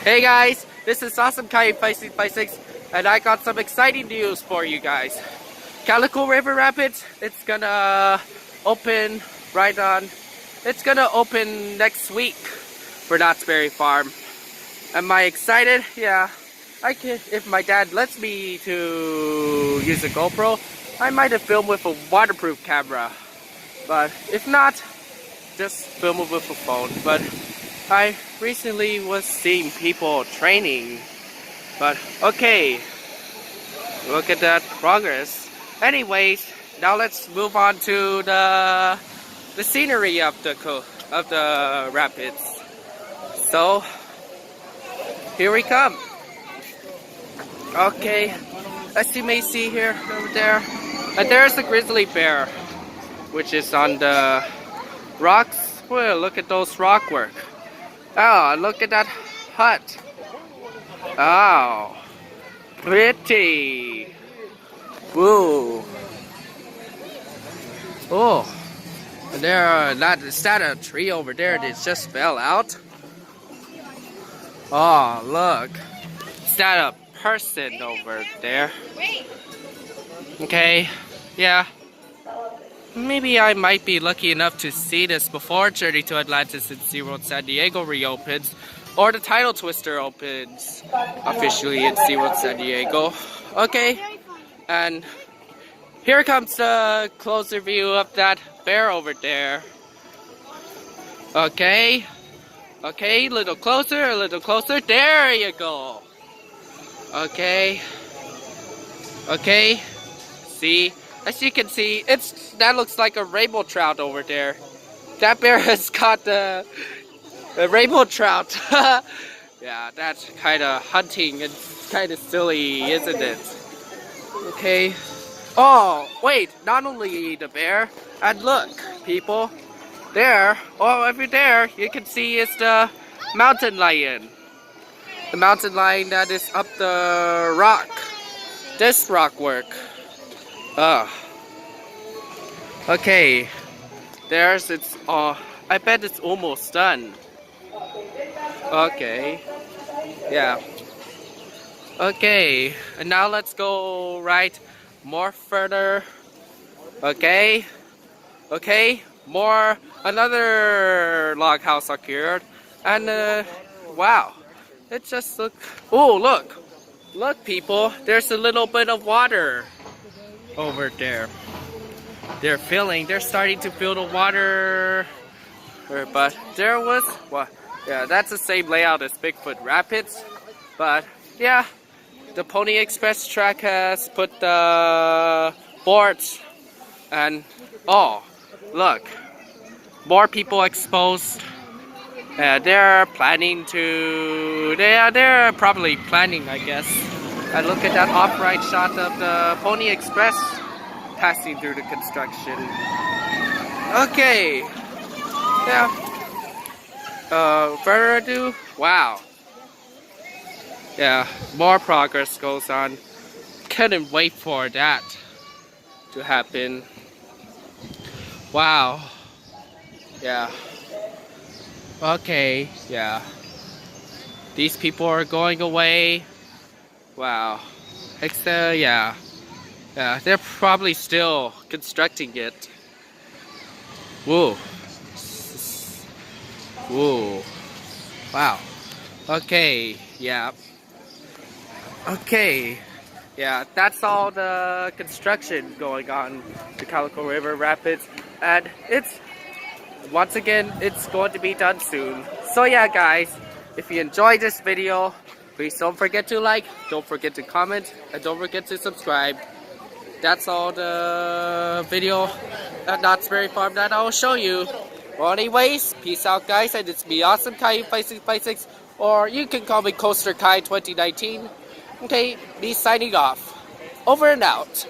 Hey guys, this is Awesome Kai 5656 and I got some exciting news for you guys. Calico River Rapids, it's gonna open next week for Knott's Berry Farm. Am I excited? Yeah, I can. If my dad lets me to use a GoPro, I might have filmed with a waterproof camera. But if not, just film it with a phone. But I recently was seeing people training. But okay, look at that progress. Anyways, now let's move on to the scenery of the rapids. So here we come. Okay, as you may see here, over there, and there's the grizzly bear, which is on the rocks. Well, look at those rock work. Oh, look at that hut. Oh, pretty. Woo. Oh, and is that a tree over there that just fell out? Oh, look. Is that a person over there? Okay, yeah. Maybe I might be lucky enough to see this before Journey to Atlantis and SeaWorld San Diego reopens, or the Tidal Twister opens officially in SeaWorld San Diego. Okay, and here comes a closer view of that bear over there. Okay, a little closer, there you go. Okay, see? As you can see, that looks like a rainbow trout over there. That bear has caught a rainbow trout. Yeah, that's kind of hunting and kind of silly, isn't it? Okay. Oh, wait, not only the bear, and look, people, there, over there, you can see is the mountain lion. The mountain lion that is up the rock. This rock work. Okay, there's its, I bet it's almost done. Okay, yeah. Okay, and now let's go right more further. Okay, another log house occurred, and wow, it just look people, there's a little bit of water over there. They're starting to fill the water, but there was, well, yeah, that's the same layout as Bigfoot Rapids, but yeah, the Pony Express track has put the boards, and oh, look, more people exposed. They're probably planning, I guess. And look at that off-right shot of the Pony Express passing through the construction. Okay. Yeah. Further ado, wow. Yeah, more progress goes on. Couldn't wait for that to happen. Wow. Yeah. Okay, yeah. These people are going away. Wow. Yeah. Yeah, they're probably still constructing it. Whoa. Whoa. Wow. Okay, yeah. Okay. Yeah, that's all the construction going on the Calico River Rapids. And once again, it's going to be done soon. So yeah, guys, if you enjoyed this video, please don't forget to like, don't forget to comment, and don't forget to subscribe. That's all the video at Knott's Berry Farm that I will show you. Well, anyways, peace out, guys, and it's me, Awesome Kai 5656, or you can call me Coaster Kai 2019. Okay, me signing off. Over and out.